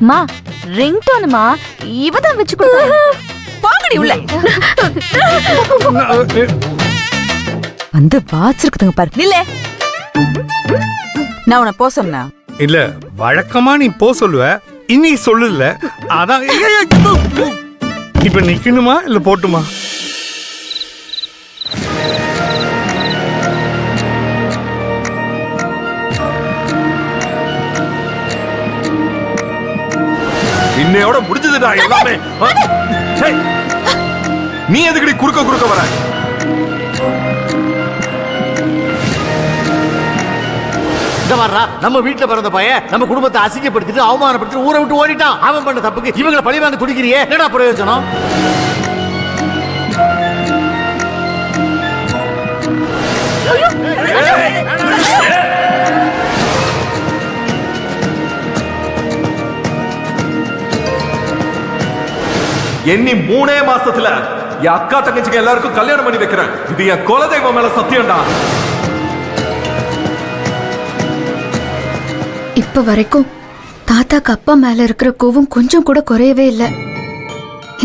மா ரிங்டோனுமா இவதான் வச்சு கொடுத்தா. பாங்கடி உள்ள வந்து வாச்சிருக்குதுங்க பாரு. நில்ல, நான் உன்னை போ சொன்னா இல்ல வழக்கமா நீ போ சொல்லுவ, இன்னைக்கு சொல்லல. அதான் இப்ப நிக்கணுமா இல்ல போட்டுமா? இன்னையோட முடிஞ்சதுடா எல்லாமே. நீ எதுக்கடி குறுக்க வர? இந்த வர்றா நம்ம வீட்டுல பிறந்த பையன் நம்ம குடும்பத்தை அசிங்கப்படுத்திட்டு அவமானப்படுத்திட்டு ஊரை விட்டு ஓடிட்டான். அவன் பண்ண தப்புக்கு இவங்களை பழி வாங்க துடிக்கிறியே, என்னடா பிரயோஜனம்? எண்ணி 3 மாசத்துல என் அக்கா தங்கச்சிக்கு எல்லாருக்கும் கல்யாணம் பண்ணி வைக்கிறேன். இது என் குலதெய்வம் மேல சத்தியம்டா. இப்ப வரைக்கும் தாத்தாக்கு அப்பா மேல இருக்கிற கோவம் கொஞ்சம் கூட குறையவே இல்ல.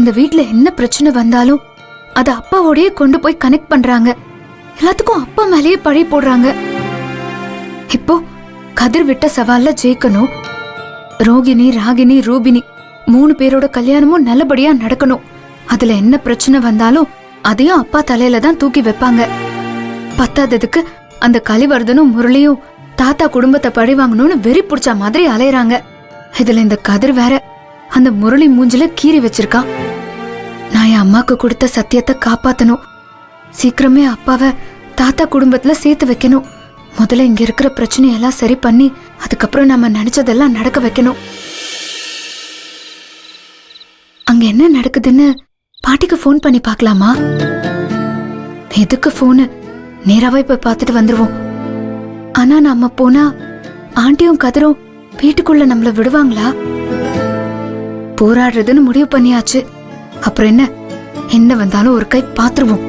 இந்த வீட்ல என்ன பிரச்சனை வந்தாலும் அத அப்பாவோடயே கொண்டு போய் கனெக்ட் பண்றாங்க. எல்லாத்துக்கும் அப்பா மேலேயே பழி போடுறாங்க. இப்போ கதிர் விட்ட சவால்ல ஜெயிக்கணும். ரோகிணி, ராகினி, ரூபினி 3 பேரோட கல்யாணமும் நல்லபடியா நடக்கணும். அதுல என்ன பிரச்சனை வந்தாலும் அதையும் அப்பா தலையில தான் தூக்கி வைப்பாங்க. பத்தாததுக்கு அந்த கலிவர்தனும் முரளியும் தாத்தா குடும்பத்தை பழி வாங்கணும்னு வெறி புடிச்ச மாதிரி அலையறாங்க. இதுல இந்த கதிர் வேற அந்த முரளி மூஞ்சில கீறி வச்சிருக்கான். நான் என் அம்மாக்கு கொடுத்த சத்தியத்தை காப்பாத்தணும். சீக்கிரமே அப்பாவை தாத்தா குடும்பத்துல சேர்த்து வைக்கணும். முதல்ல இங்க இருக்கிற பிரச்சனையெல்லாம் சரி பண்ணி அதுக்கப்புறம் நம்ம நினைச்சதெல்லாம் நடக்க வைக்கணும். அங்க என்ன நடக்குதுன்னு பாட்டிக்கு போன் பண்ணி பாக்கலாமா? எதுக்கு போனு, நேராவே போய் பார்த்துட்டு வந்துருவோம். ஆனா நாம போனா ஆண்டியும் கதிரும் வீட்டுக்குள்ள நம்மள விடுவாங்களா? போராடுறதுன்னு முடிவு பண்ணியாச்சு. அப்புறம் என்ன வந்தாலும் ஒரு கை பாத்துருவோம்.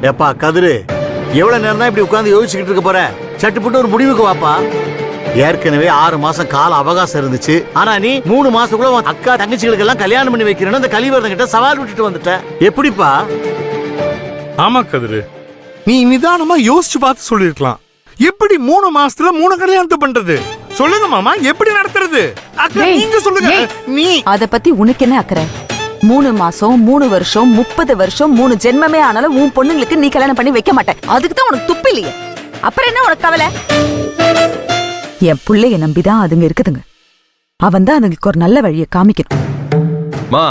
ஏப்பா கதிரு, எவ்வளவு நேரம் தான் இப்படி உட்கார்ந்து யோசிச்சுக்கிட்டு இருக்க போற? சட்டுப்பட்டு ஒரு முடிவுக்கு வாப்பா. ஏற்கனவே 6 மாசம் கால அவகாசம் இருந்துச்சு. ஆனா நீ 3 மாசத்துக்குள்ள உன் அக்கா தங்கச்சிகளுக்கு எல்லாம் கல்யாணம் பண்ணி வைக்கிறேன்னு அந்த கலிவர்தன் கிட்ட சவால் விட்டுட்டு வந்துட்ட. எப்படிப்பா? ஆமா கதிரு, நீ நிதானமா யோசிச்சு பார்த்து சொல்லிருக்கலாம். எப்படி 3 மாசத்துல 3 கல்யாணத்தை பண்றது? சொல்லுங்க மாமா, எப்படி நடத்துறது? அக்கா நீங்க சொல்லுங்க. நீ அத பத்தி உனக்கு என்ன அக்கறை? 3 மாசம் 3 வருஷம் 30 வருஷம் 3 ஜென்மமே ஆனாலும் உன் பொண்ணுங்களுக்கு நீ கல்யாணம் பண்ணி வைக்க மாட்டேன். அதுக்கு தான் உனக்கு துப்பு இல்லையே. அப்புறம் என்ன உனக்கு கவலை? என் பிள்ளைய நம்பிதான் அதுங்க இருக்குதுங்க. அவன் தான் அதுங்களுக்கு ஒரு நல்ல வழியை காமிக்கணும். மா,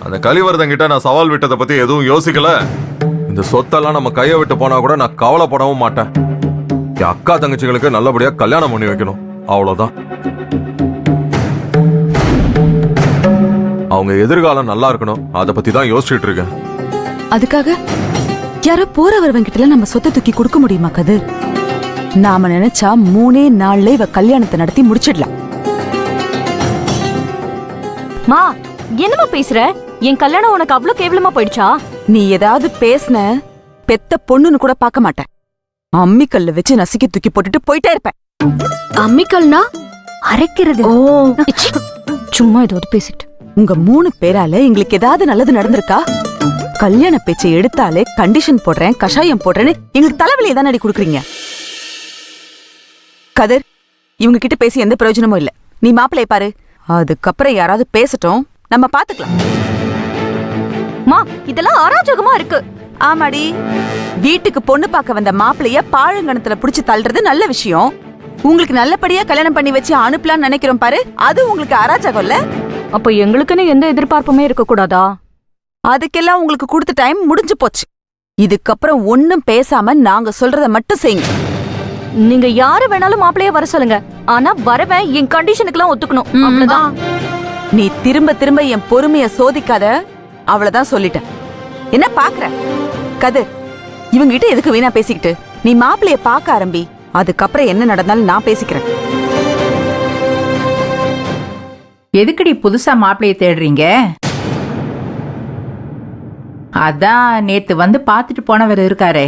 அந்த கலிவர்தன் கிட்ட நான் சவால் விட்டதை பத்தி எதுவும் யோசிக்கல. இந்த சொத்தெல்லாம் நம்ம கையை விட்டு போனா கூட நான் கவலைப்படவும் மாட்டேன். என் அக்கா தங்கச்சிகளுக்கு நல்லபடியா கல்யாணம் பண்ணி வைக்கணும், அவ்வளவுதான். அவங்க எதிர்காலம் நல்லா இருக்கணும், அதை பத்தி தான் யோசிச்சுட்டு இருக்கேன். அதுக்காக யாரோ போற வரவங்கிட்ட நம்ம சொத்தை தூக்கி கொடுக்க முடியுமா கதிர்? நாம நினைச்சா 3 நாள்ல இவ கல்யாணத்தை நடத்தி முடிச்சிடலாம். மா என்னமா பேசுற? என் கல்யாணம் உனக்கு அவ்வளவு கேவலமா போயிடுச்சா? நீ ஏதாவது பேசுன பெத்த பொண்ணுன்னு கூட பார்க்க மாட்டேன். அம்மிக்கல்ல வச்சு நசுக்கி தூக்கி போட்டுட்டு போயிட்டே இருப்பேன். அம்மிக்கல்னா அரைக்கிறது. ஓ சும்மா ஏதாவது பேசிட்டு. உங்க 3 பேரால எங்களுக்கு ஏதாவது நல்லது நடந்திருக்கா? கல்யாண பேச்சை எடுத்தாலே கண்டிஷன் போடுறேன், கஷாயம் போடுறேன்னு எங்களுக்கு தலைவலியை தான் நடி கொடுக்குறீங்க. கதிர், இவங்க கிட்ட பேசி எந்த பிரயோஜனமும் இல்ல. நீ மாப்பிள்ளைய பாரு, அதுக்கப்புறம் யாராவது பேசட்டும், நம்ம பாத்துக்கலாம். மா இதெல்லாம் அராஜகமா இருக்கு. ஆமாடி, வீட்டுக்கு பொண்ணு பார்க்க வந்த மாப்பிள்ளைய பாழங்கணத்துல புடிச்சு தள்ளுறது நல்ல விஷயம். உங்களுக்கு நல்லபடியா கல்யாணம் பண்ணி வச்சு அனுப்பலாம்னு நினைக்கிறோம் பாரு, அது உங்களுக்கு அராஜகம் இல்ல? அப்ப எங்களுக்குன்னு எந்த எதிர்பார்ப்புமே இருக்க கூடாதா? அதுக்கெல்லாம் உங்களுக்கு கொடுத்த டைம் முடிஞ்சு போச்சு. இதுக்கப்புறம் ஒன்னும் பேசாம நாங்க சொல்றத மட்டும் செய்யுங்க. நீங்க யாரு வேணாலும் மாப்பிளைய வர சொல்லுங்க. ஆனா வரவன் என் கண்டிஷனுக்குலாம் ஒத்துக்கணும். அவ்வளவுதான். நீ திரும்ப திரும்ப என் பொறுமைய சோதிக்காத, அவ்வளவுதான் சொல்லிட்டேன். என்ன பாக்குற கதிர்? இவங்க கிட்ட எதுக்கு வீணா பேசிக்கிட்டு? நீ மாப்பிளைய பார்க்க ஆரம்பி, அதுக்கப்புறம் என்ன நடந்தாலும் நான் பேசிக்கிறேன். எதுக்குடி புதுசா மாப்பிளைய தேடுறீங்க? அதான் நேத்து வந்து பாத்துட்டு போனவர் இருக்காரே,